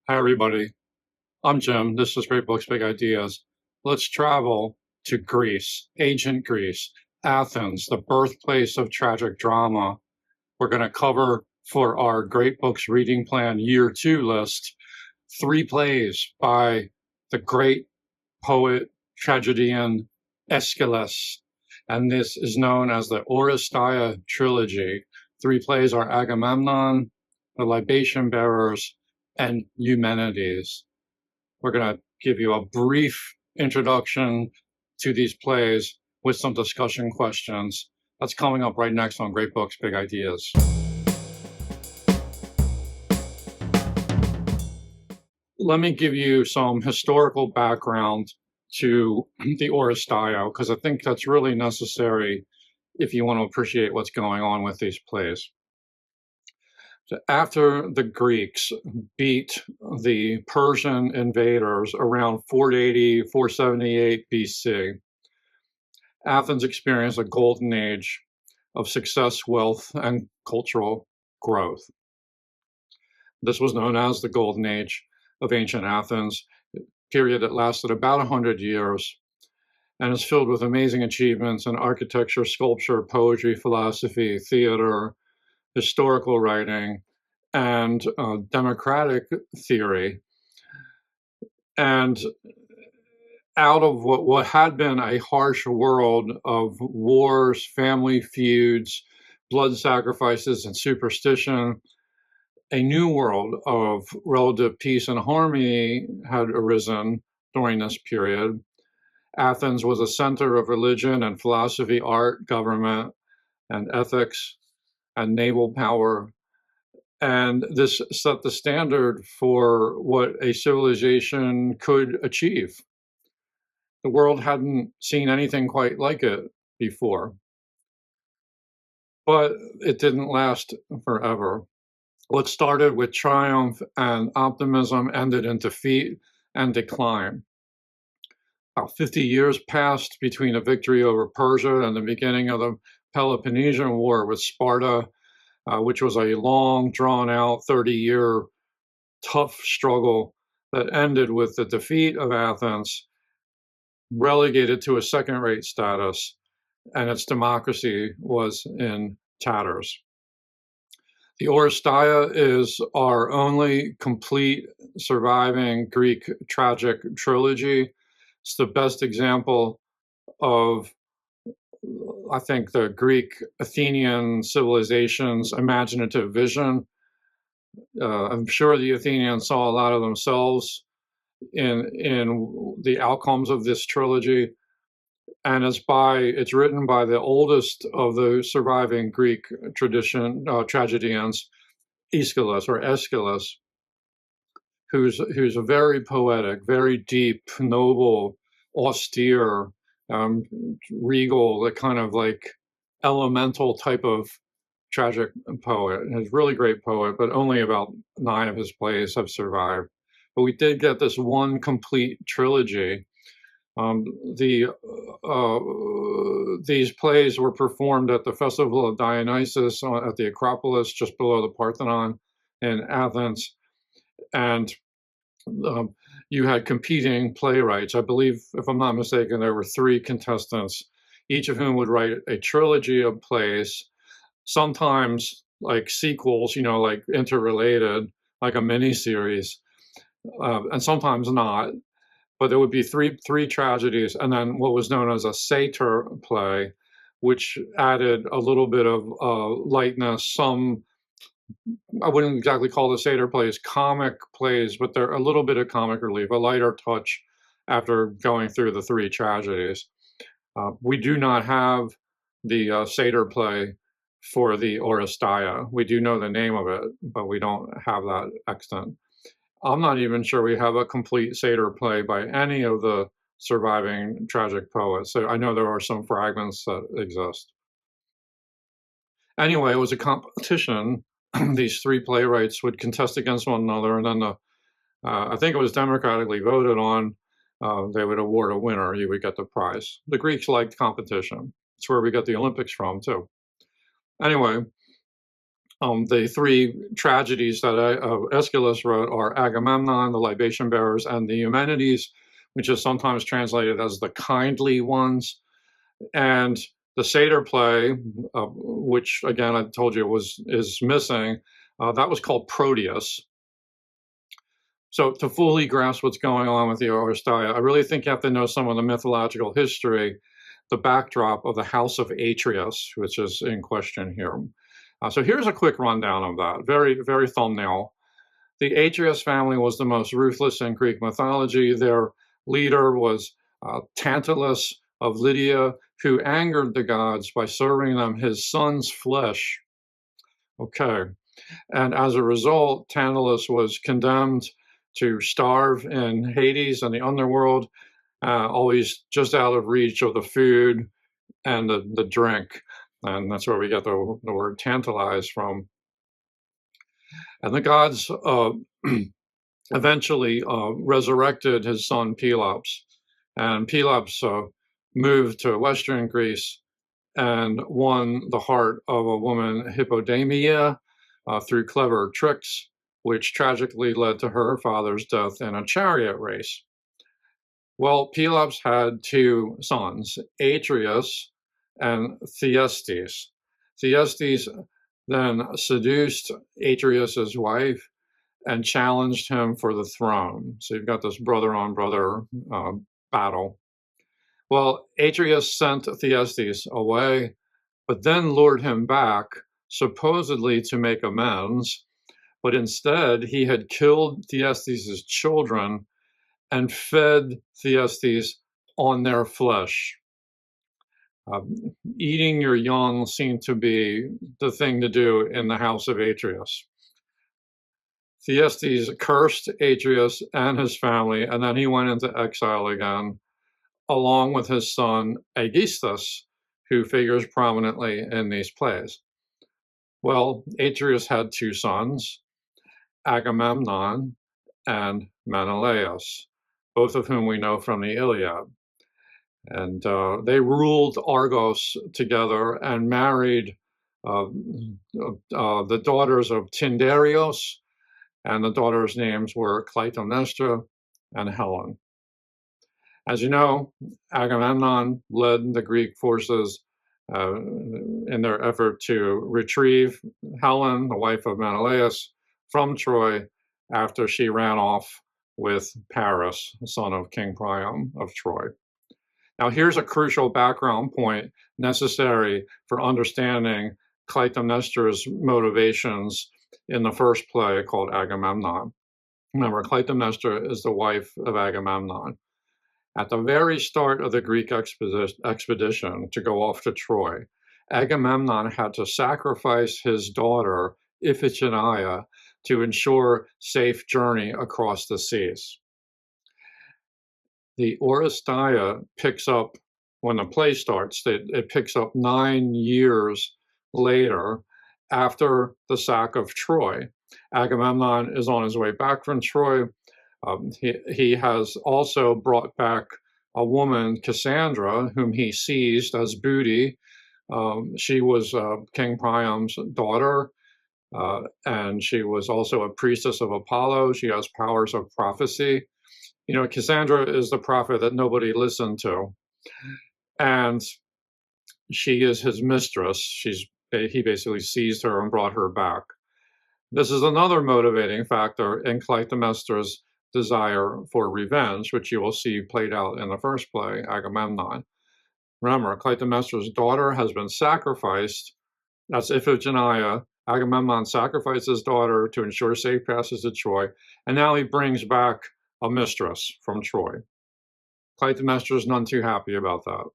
Hi, everybody. I'm Jim. This is Great Books, Big Ideas. Let's travel to Greece, ancient Greece, Athens, the birthplace of tragic drama. We're going to cover for our Great Books Reading Plan Year 2 list 3 plays by the great poet, tragedian Aeschylus. And this is known as the Oresteia trilogy. 3 plays are Agamemnon, the Libation Bearers, and Eumenides. We're going to give you a brief introduction to these plays with some discussion questions. That's coming up right next on Great Books, Big Ideas. Let me give you some historical background to the Oresteia, because I think that's really necessary if you want to appreciate what's going on with these plays. So after the Greeks beat the Persian invaders around 480, 478 BC, Athens experienced a golden age of success, wealth, and cultural growth. This was known as the Golden Age of ancient Athens, a period that lasted about 100 years and is filled with amazing achievements in architecture, sculpture, poetry, philosophy, theater, historical writing, and democratic theory. And out of what had been a harsh world of wars, family feuds, blood sacrifices, and superstition, a new world of relative peace and harmony had arisen during this period. Athens was a center of religion and philosophy, art, government, and ethics, and naval power. And this set the standard for what a civilization could achieve. The world hadn't seen anything quite like it before. But it didn't last forever. What started with triumph and optimism ended in defeat and decline. About 50 years passed between a victory over Persia and the beginning of the Peloponnesian War with Sparta, which was a long, drawn-out, 30-year tough struggle that ended with the defeat of Athens, relegated to a second-rate status, and its democracy was in tatters. The Oresteia is our only complete surviving Greek tragic trilogy. It's the best example of, I think, the Greek Athenian civilization's imaginative vision. I'm sure the Athenians saw a lot of themselves in the outcomes of this trilogy, and it's written by the oldest of the surviving Greek tragedians, Aeschylus, who's a very poetic, very deep, noble, austere, regal, the kind of like elemental type of tragic poet. He's a really great poet, but only about 9 of his plays have survived. But we did get this one complete trilogy. These plays were performed at the Festival of Dionysus at the Acropolis, just below the Parthenon in Athens. And you had competing playwrights. I believe, if I'm not mistaken, there were 3 contestants, each of whom would write a trilogy of plays, sometimes like sequels, like interrelated, like a mini-series, and sometimes not. But there would be three tragedies, and then what was known as a satyr play, which added a little bit of lightness. Some, I wouldn't exactly call the satyr plays comic plays, but they're a little bit of comic relief, a lighter touch after going through the 3 tragedies. We do not have the satyr play for the Oresteia. We do know the name of it, but we don't have that extant. I'm not even sure we have a complete satyr play by any of the surviving tragic poets. So I know there are some fragments that exist. Anyway, it was a competition. These 3 playwrights would contest against one another, and then I think it was democratically voted on. They would award a winner. You would get the prize. The Greeks liked competition. It's where we got the Olympics from, too. Anyway, The three tragedies that Aeschylus wrote are Agamemnon, the Libation Bearers, and the Eumenides, which is sometimes translated as the kindly ones. And the satyr play, which again I told you is missing, that was called Proteus. So to fully grasp what's going on with the Oresteia, I really think you have to know some of the mythological history, the backdrop of the House of Atreus, which is in question here. So here's a quick rundown of that, very, very thumbnail. The Atreus family was the most ruthless in Greek mythology. Their leader was Tantalus of Lydia, who angered the gods by serving them his son's flesh. Okay, and as a result, Tantalus was condemned to starve in Hades and the underworld, always just out of reach of the food and the drink. And that's where we get the word tantalize from. And the gods eventually resurrected his son Pelops. And Pelops moved to Western Greece and won the heart of a woman, Hippodamia, through clever tricks, which tragically led to her father's death in a chariot race. Well, Pelops had two sons, Atreus and Thyestes. Thyestes then seduced Atreus's wife and challenged him for the throne. So you've got this brother-on-brother battle. Well, Atreus sent Thyestes away, but then lured him back, supposedly to make amends. But instead, he had killed Thyestes' children and fed Thyestes on their flesh. Eating your young seemed to be the thing to do in the house of Atreus. Thyestes cursed Atreus and his family, and then he went into exile again, along with his son Aegisthus, who figures prominently in these plays. Well, Atreus had two sons, Agamemnon and Menelaus, both of whom we know from the Iliad. And they ruled Argos together and married the daughters of Tyndareus, and the daughters' names were Clytemnestra and Helen. As you know, Agamemnon led the Greek forces in their effort to retrieve Helen, the wife of Menelaus, from Troy after she ran off with Paris, son of King Priam of Troy. Now, here's a crucial background point necessary for understanding Clytemnestra's motivations in the first play called Agamemnon. Remember, Clytemnestra is the wife of Agamemnon. At the very start of the Greek expedition to go off to Troy, Agamemnon had to sacrifice his daughter, Iphigenia, to ensure safe journey across the seas. The Oresteia picks up, when the play starts, it picks up 9 years later after the sack of Troy. Agamemnon is on his way back from Troy. He has also brought back a woman, Cassandra, whom he seized as booty. She was King Priam's daughter, and she was also a priestess of Apollo. She has powers of prophecy. You know, Cassandra is the prophet that nobody listened to, and she is his mistress. He basically seized her and brought her back. This is another motivating factor in Clytemnestra's desire for revenge, which you will see played out in the first play, Agamemnon. Remember, Clytemnestra's daughter has been sacrificed. That's Iphigenia. Agamemnon sacrificed his daughter to ensure safe passage to Troy, and now he brings back a mistress from Troy. Clytemnestra is none too happy about that.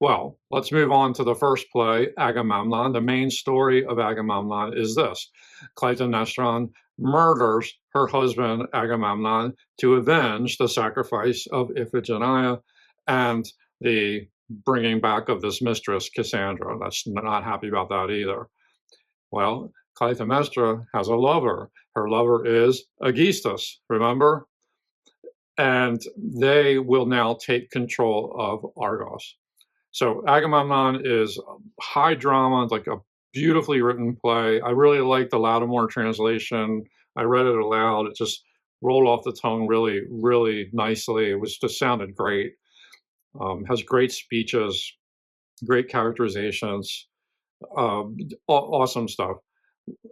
Well, let's move on to the first play, Agamemnon. The main story of Agamemnon is this. Clytemnestra murders her husband, Agamemnon, to avenge the sacrifice of Iphigenia and the bringing back of this mistress, Cassandra. That's not happy about that either. Well, Clytemnestra has a lover. Her lover is Aegisthus, remember? And they will now take control of Argos. So Agamemnon is high drama, like a beautifully written play. I really like the Lattimore translation. I read it aloud. It just rolled off the tongue really, really nicely. It was just sounded great. Has great speeches, great characterizations, awesome stuff.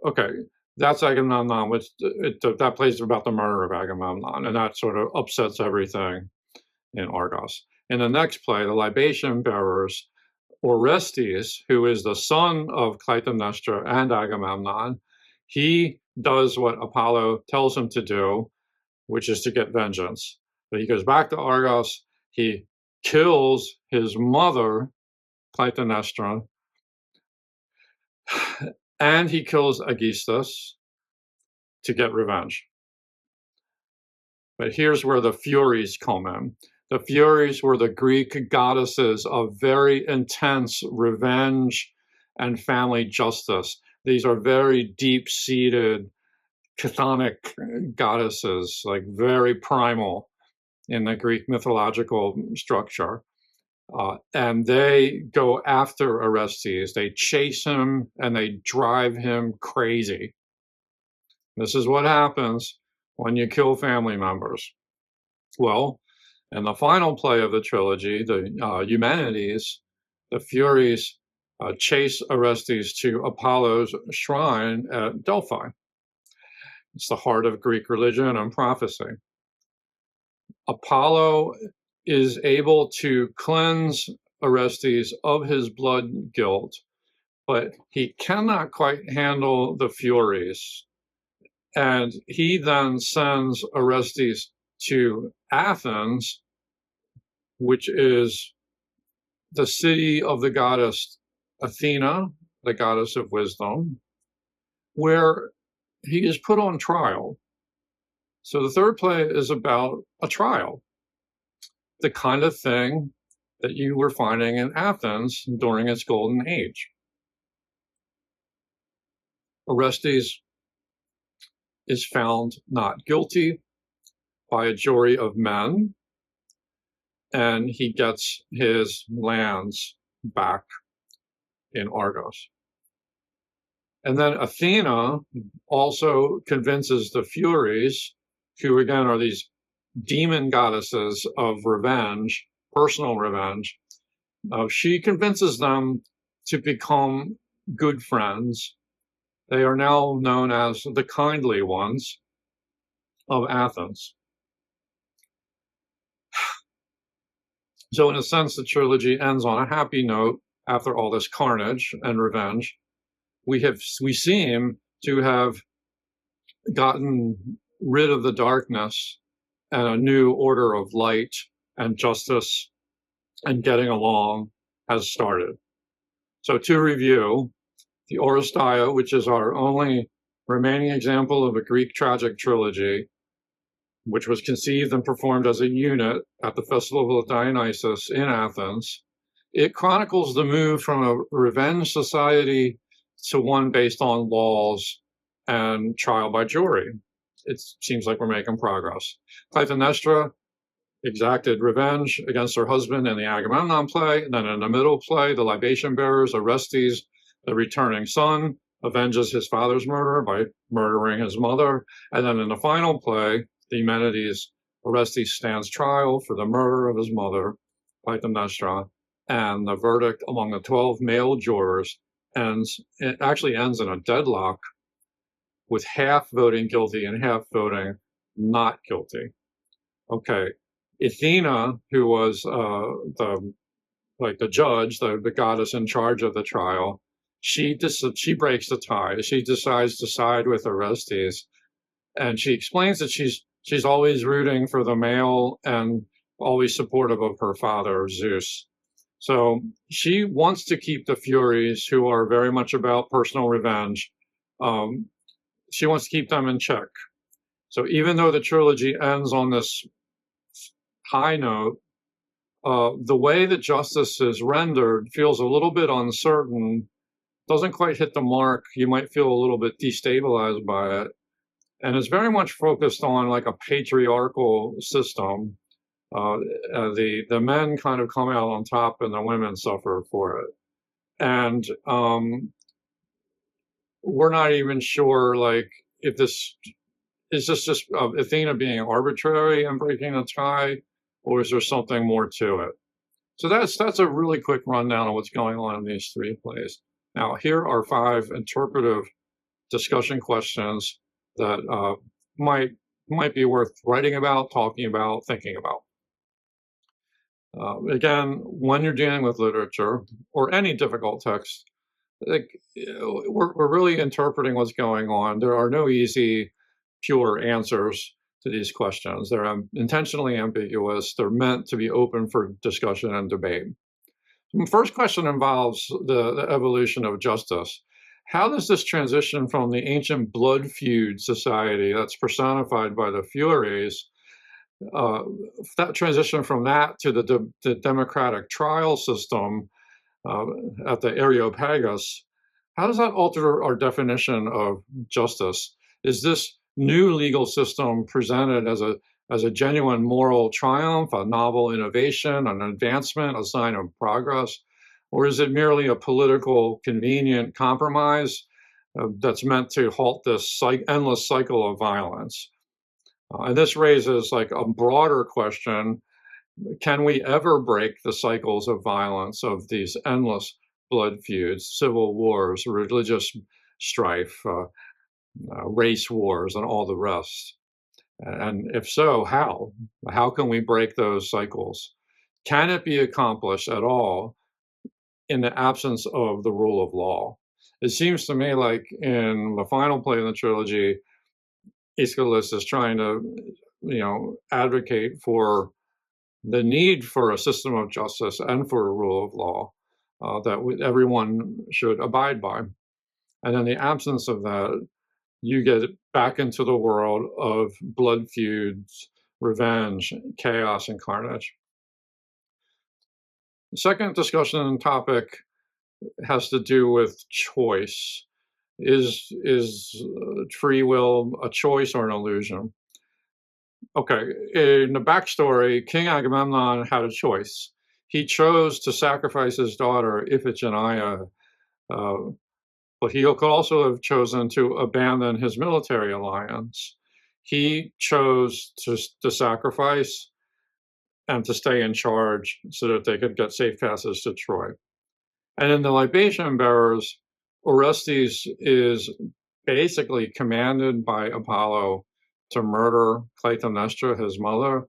Okay, that's Agamemnon, which that plays about the murder of Agamemnon, and that sort of upsets everything in Argos. In the next play, the Libation Bearers, Orestes, who is the son of Clytemnestra and Agamemnon, he does what Apollo tells him to do, which is to get vengeance. But he goes back to Argos, he kills his mother, Clytemnestra, and he kills Aegisthus to get revenge. But here's where the Furies come in. The Furies were the Greek goddesses of very intense revenge and family justice. These are very deep-seated chthonic goddesses, like very primal in the Greek mythological structure. And they go after Orestes. They chase him and they drive him crazy. This is what happens when you kill family members. Well, in the final play of the trilogy, the Eumenides, the Furies chase Orestes to Apollo's shrine at Delphi. It's the heart of Greek religion and prophecy. Apollo is able to cleanse Orestes of his blood guilt, but he cannot quite handle the Furies. And he then sends Orestes to Athens, which is the city of the goddess Athena, the goddess of wisdom, where he is put on trial. So the third play is about a trial, the kind of thing that you were finding in Athens during its golden age. Orestes is found not guilty by a jury of men, and he gets his lands back in Argos. And then Athena also convinces the Furies, who again are these demon goddesses of revenge, personal revenge. She convinces them to become good friends. They are now known as the kindly ones of Athens. So in a sense, the trilogy ends on a happy note after all this carnage and revenge. We seem to have gotten rid of the darkness, and a new order of light and justice and getting along has started. So to review, the Oresteia, which is our only remaining example of a Greek tragic trilogy, which was conceived and performed as a unit at the Festival of Dionysus in Athens, it chronicles the move from a revenge society to one based on laws and trial by jury. It seems like we're making progress. Clytemnestra exacted revenge against her husband in the Agamemnon play. And then in the middle play, the Libation Bearers, Orestes, the returning son, avenges his father's murder by murdering his mother. And then in the final play, the Eumenides, Orestes stands trial for the murder of his mother, Clytemnestra, and the verdict among the 12 male jurors actually ends in a deadlock, with half voting guilty and half voting not guilty. Okay, Athena, who was the judge, the goddess in charge of the trial, she breaks the tie. She decides to side with Orestes, and she explains that she's always rooting for the male and always supportive of her father, Zeus. So she wants to keep the Furies, who are very much about personal revenge. She wants to keep them in check. So even though the trilogy ends on this high note, the way that justice is rendered feels a little bit uncertain, doesn't quite hit the mark. You might feel a little bit destabilized by it. And it's very much focused on like a patriarchal system. The men kind of come out on top and the women suffer for it. And we're not even sure, like, if this is this just Athena being arbitrary and breaking the tie, or is there something more to it? So that's a really quick rundown of what's going on in these three plays. Now, here are 5 interpretive discussion questions that might be worth writing about, talking about, thinking about. Again, when you're dealing with literature or any difficult text, like, we're really interpreting what's going on. There are no easy, pure answers to these questions. They're intentionally ambiguous. They're meant to be open for discussion and debate. The first question involves the evolution of justice. How does this transition from the ancient blood feud society that's personified by the Furies, uh, that transition from that to the democratic trial system uh, at the Areopagus, how does that alter our definition of justice? Is this new legal system presented as a genuine moral triumph, a novel innovation, an advancement, a sign of progress? Or is it merely a political, convenient compromise that's meant to halt this endless cycle of violence? And this raises like a broader question: can we ever break the cycles of violence of these endless blood feuds, civil wars, religious strife, race wars, and all the rest? And if so, how? How can we break those cycles? Can it be accomplished at all in the absence of the rule of law? It seems to me like in the final play in the trilogy, Aeschylus is trying to, advocate for the need for a system of justice and for a rule of law that everyone should abide by. And in the absence of that, you get back into the world of blood feuds, revenge, chaos, and carnage. The second discussion topic has to do with choice. Is free will a choice or an illusion? Okay, in the backstory, King Agamemnon had a choice. He chose to sacrifice his daughter Iphigenia, uh, but he could also have chosen to abandon his military alliance. He chose to sacrifice and to stay in charge so that they could get safe passage to Troy. And in the Libation Bearers, Orestes is basically commanded by Apollo to murder Clytemnestra, his mother,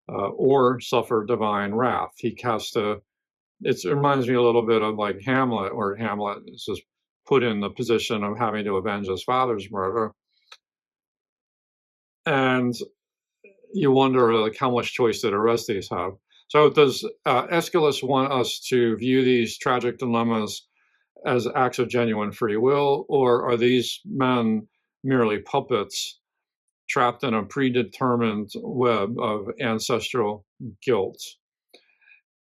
or suffer divine wrath. He has to. It reminds me a little bit of like Hamlet, where Hamlet is just put in the position of having to avenge his father's murder, and you wonder like how much choice did Orestes have. So does Aeschylus want us to view these tragic dilemmas as acts of genuine free will, or are these men merely puppets trapped in a predetermined web of ancestral guilt?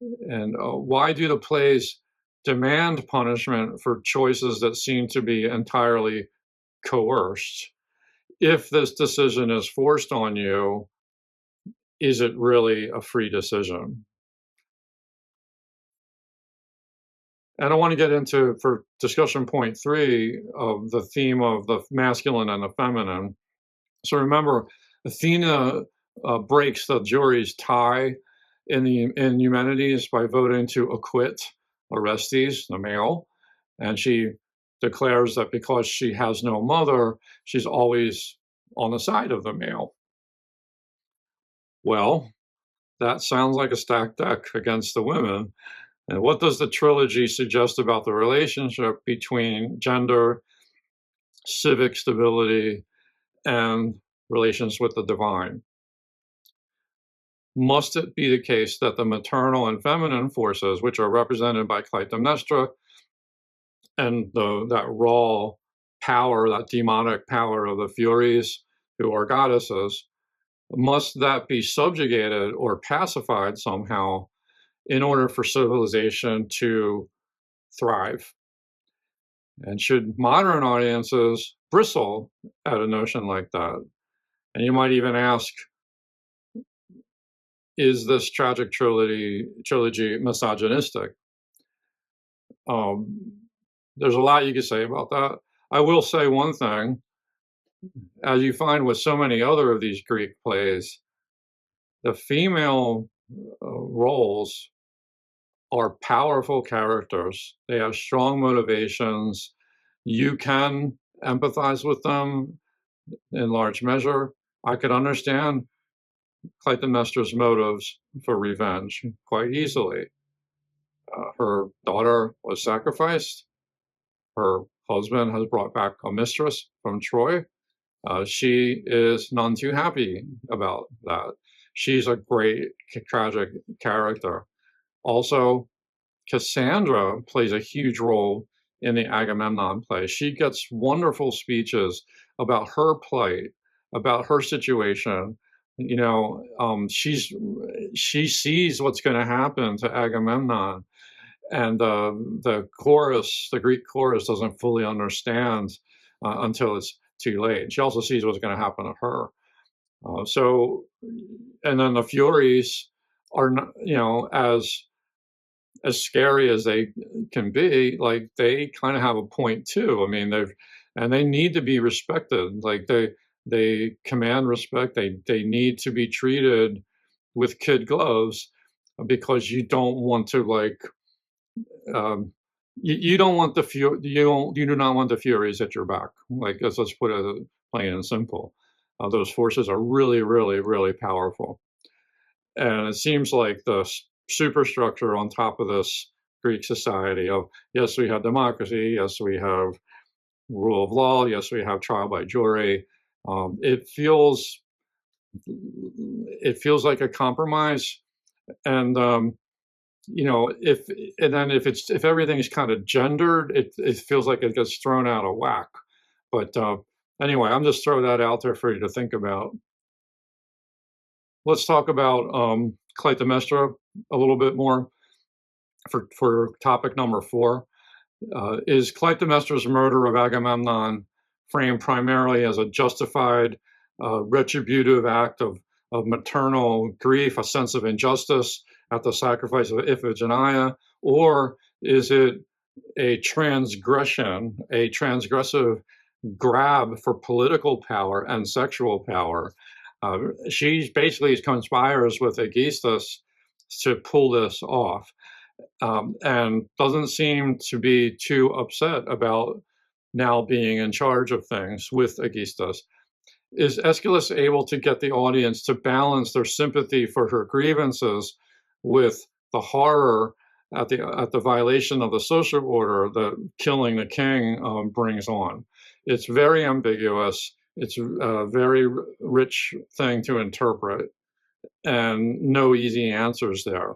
And why do the plays demand punishment for choices that seem to be entirely coerced? If this decision is forced on you, is it really a free decision? And I want to get into, for discussion point 3, of the theme of the masculine and the feminine. So remember, Athena breaks the jury's tie in Eumenides by voting to acquit Orestes, the male, and she declares that because she has no mother, she's always on the side of the male. Well, that sounds like a stacked deck against the women. And what does the trilogy suggest about the relationship between gender, civic stability, and relations with the divine? Must it be the case that the maternal and feminine forces, which are represented by Clytemnestra, and that raw power, that demonic power of the Furies, who are goddesses, must that be subjugated or pacified somehow in order for civilization to thrive? And should modern audiences bristle at a notion like that? And you might even ask, is this tragic trilogy misogynistic? There's a lot you could say about that. I will say one thing, as you find with so many other of these Greek plays, the female roles are powerful characters. They have strong motivations. You can empathize with them in large measure. I could understand Clytemnestra's motives for revenge quite easily. Her daughter was sacrificed. Her husband has brought back a mistress from Troy. She is none too happy about that. She's a great tragic character. Also, Cassandra plays a huge role in the Agamemnon play. She gets wonderful speeches about her plight, about her situation. You know, she sees what's going to happen to Agamemnon, and the chorus, the Greek chorus, doesn't fully understand until it's too late. She also sees what's going to happen to her. And then the Furies are, you know, as scary as they can be, like they kind of have a point too. I mean, they need to be respected. Like they command respect. They need to be treated with kid gloves, because you don't want to like you don't want you do not want the Furies at your back. Like let's put it plain and simple. Those forces are really, really, really powerful. And it seems like the superstructure on top of this Greek society of, yes, we have democracy, yes, we have rule of law, yes, we have trial by jury. It feels like a compromise, and you know, if everything is kind of gendered, it feels like it gets thrown out of whack. But anyway, I'm just throwing that out there for you to think about. Let's talk about Clytemnestra a little bit more for topic number 4. Is Clytemnestra's murder of Agamemnon framed primarily as a justified, retributive act of maternal grief, a sense of injustice at the sacrifice of Iphigenia, or is it a transgression, a transgressive grab for political power and sexual power? She basically conspires with Aegisthus to pull this off, and doesn't seem to be too upset about now being in charge of things with Aegisthus. Is Aeschylus able to get the audience to balance their sympathy for her grievances with the horror at the violation of the social order that killing the king brings on? It's very ambiguous. It's a very rich thing to interpret, and no easy answers there.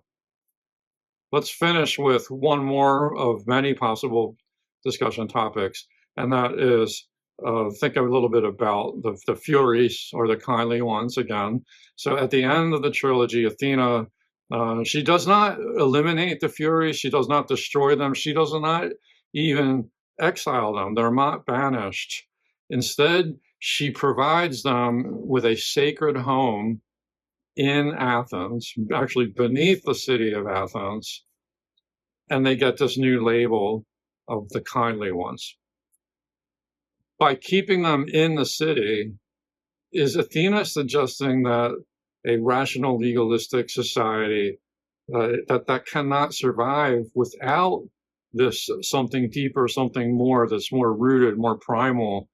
Let's finish with one more of many possible discussion topics, and that is think a little bit about the Furies, or the kindly ones again. So at the end of the trilogy, Athena, she does not eliminate the Furies, she does not destroy them, she does not even exile them, they're not banished. Instead, she provides them with a sacred home in Athens, actually beneath the city of Athens, and they get this new label of the kindly ones. By keeping them in the city, is Athena suggesting that a rational, legalistic society that cannot survive without this something deeper, something more that's more rooted, more primal,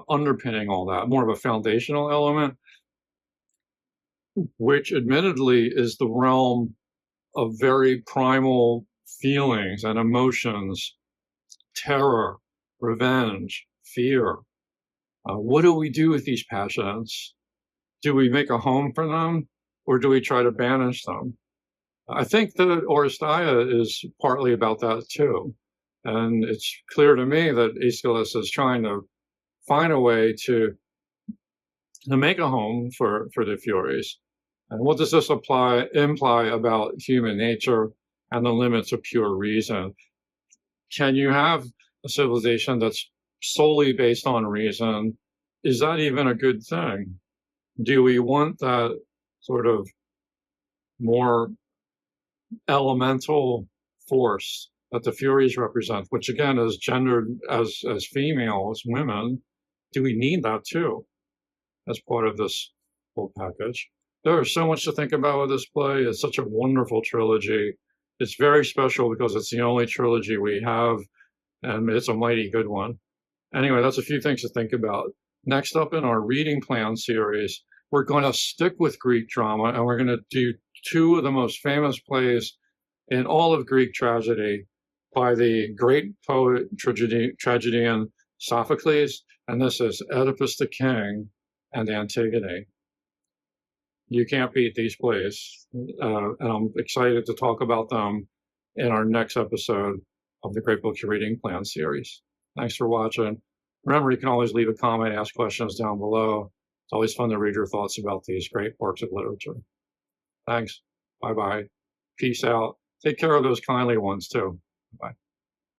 underpinning all that, more of a foundational element, which admittedly is the realm of very primal feelings and emotions, terror, revenge, fear. What do we do with these passions? Do we make a home for them, or do we try to banish them? I think that Oresteia is partly about that too. And it's clear to me that Aeschylus is trying to find a way to make a home for the Furies. And what does this imply about human nature and the limits of pure reason? Can you have a civilization that's solely based on reason? Is that even a good thing? Do we want that sort of more elemental force that the Furies represent, which again is gendered as females, women. Do we need that too as part of this whole package? There's so much to think about with this play. It's such a wonderful trilogy. It's very special because it's the only trilogy we have, and it's a mighty good one. Anyway, that's a few things to think about. Next up in our reading plan series, we're going to stick with Greek drama, and we're going to do two of the most famous plays in all of Greek tragedy by the great poet, tragedian Sophocles, and this is Oedipus the King and Antigone. You can't beat these plays, and I'm excited to talk about them in our next episode of the Great Books Reading Plan series. Thanks for watching. Remember, you can always leave a comment, ask questions down below. It's always fun to read your thoughts about these great works of literature. Thanks. Bye-bye. Peace out. Take care of those kindly ones, too. Bye.